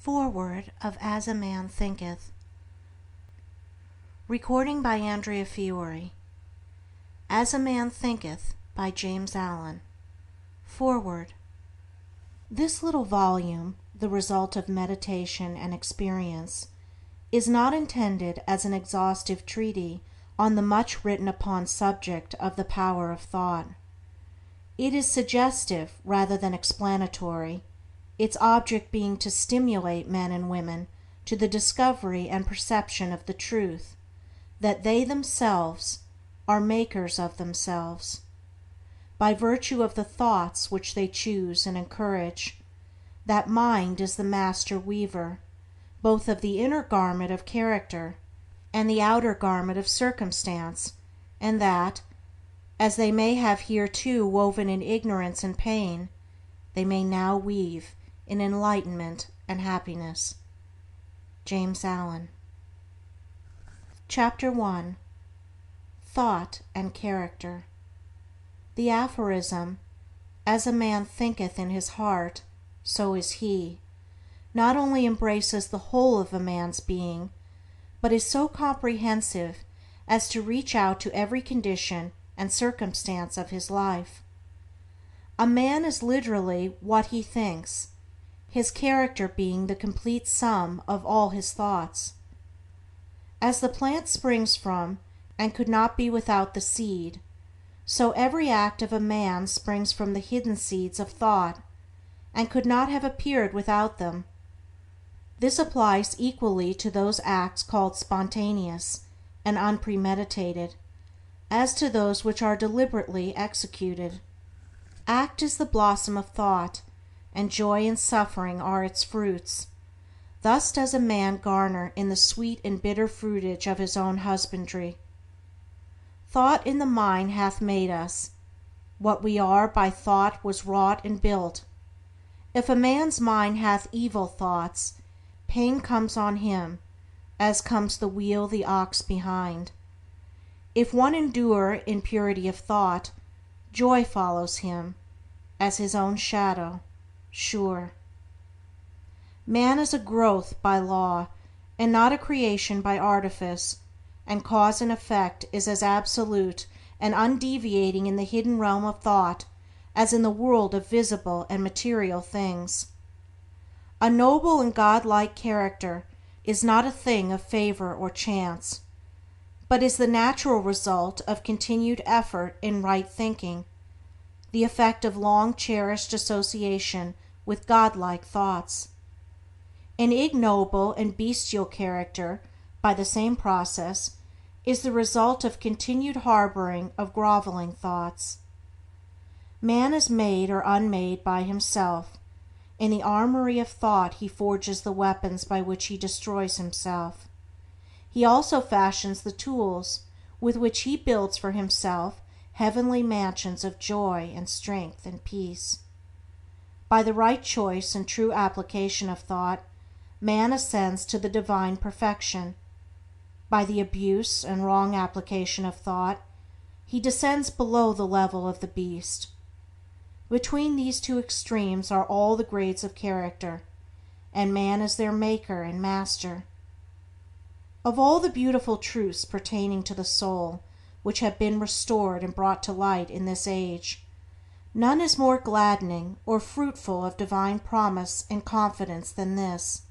Foreword of As a Man Thinketh. Recording by Andrea Fiore. As a Man Thinketh by James Allen. Foreword. This little volume, the result of meditation and experience, is not intended as an exhaustive treatise on the much written upon subject of the power of thought. It is suggestive rather than explanatory, its object being to stimulate men and women to the discovery and perception of the truth that they themselves are makers of themselves. By virtue of the thoughts which they choose and encourage, that mind is the master weaver, both of the inner garment of character and the outer garment of circumstance, and that, as they may have hereto woven in ignorance and pain, they may now weave in enlightenment and happiness. James Allen. Chapter 1. Thought and Character. The aphorism, "As a man thinketh in his heart, so is he," not only embraces the whole of a man's being, but is so comprehensive as to reach out to every condition and circumstance of his life. A man is literally what he thinks, his character being the complete sum of all his thoughts. As the plant springs from and could not be without the seed, so every act of a man springs from the hidden seeds of thought, and could not have appeared without them. This applies equally to those acts called spontaneous and unpremeditated, as to those which are deliberately executed. Act is the blossom of thought, and joy and suffering are its fruits. Thus does a man garner in the sweet and bitter fruitage of his own husbandry. Thought in the mind hath made us. What we are by thought was wrought and built. If a man's mind hath evil thoughts, pain comes on him, as comes the wheel the ox behind. If one endure in purity of thought, joy follows him, as his own shadow, sure. Man is a growth by law, and not a creation by artifice, and cause and effect is as absolute and undeviating in the hidden realm of thought as in the world of visible and material things. A noble and godlike character is not a thing of favor or chance, but is the natural result of continued effort in right thinking, the effect of long cherished association with godlike thoughts. An ignoble and bestial character, by the same process, is the result of continued harboring of groveling thoughts. Man is made or unmade by himself. In the armory of thought he forges the weapons by which he destroys himself. He also fashions the tools with which he builds for himself heavenly mansions of joy and strength and peace. By the right choice and true application of thought, man ascends to the divine perfection. By the abuse and wrong application of thought, he descends below the level of the beast. Between these two extremes are all the grades of character, and man is their maker and master. Of all the beautiful truths pertaining to the soul, which have been restored and brought to light in this age, none is more gladdening or fruitful of divine promise and confidence than this,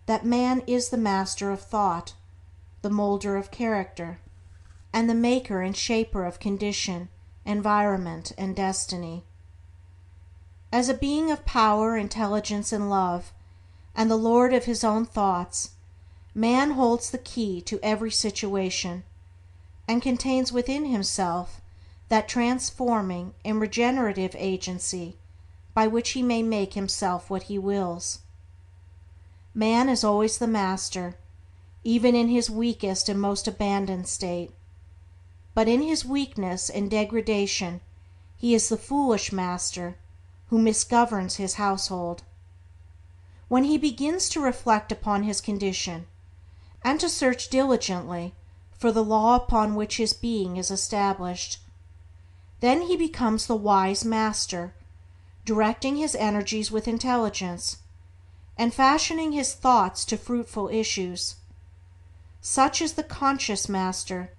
that man is the master of thought, the moulder of character, and the maker and shaper of condition, environment, and destiny. As a being of power, intelligence, and love, and the lord of his own thoughts, man holds the key to every situation, and contains within himself that transforming and regenerative agency by which he may make himself what he wills. Man is always the master, even in his weakest and most abandoned state, but in his weakness and degradation he is the foolish master who misgoverns his household. When he begins to reflect upon his condition, and to search diligently for the law upon which his being is established, then he becomes the wise master, directing his energies with intelligence, and fashioning his thoughts to fruitful issues. Such is the conscious master,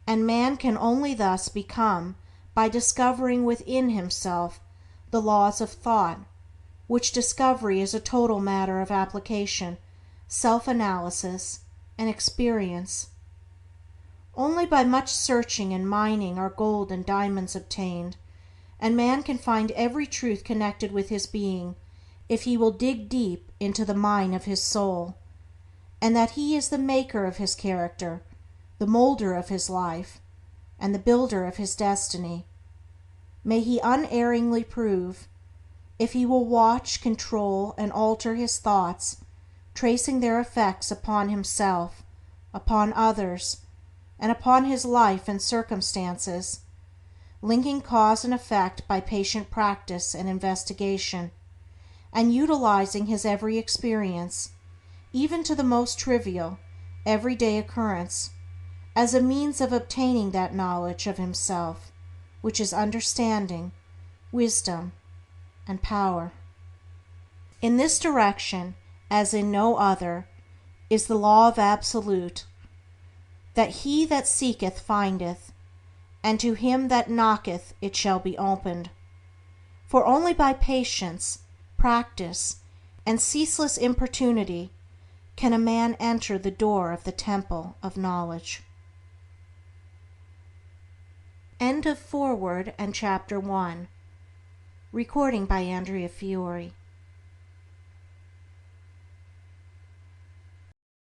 and man can only thus become by discovering within himself the laws of thought, which discovery is a total matter of application, self-analysis, and experience. Only by much searching and mining are gold and diamonds obtained, and man can find every truth connected with his being if he will dig deep into the mine of his soul, and that he is the maker of his character, the moulder of his life, and the builder of his destiny, may he unerringly prove, if he will watch, control, and alter his thoughts, tracing their effects upon himself, upon others, and upon his life and circumstances, linking cause and effect by patient practice and investigation, and utilizing his every experience, even to the most trivial, everyday occurrence, as a means of obtaining that knowledge of himself which is understanding, wisdom, and power. In this direction, as in no other, is the law of absolute, that he that seeketh findeth, and to him that knocketh it shall be opened. For only by patience, practice, and ceaseless importunity can a man enter the door of the temple of knowledge. End of Foreword and Chapter 1. Recording by Andrea Fiore.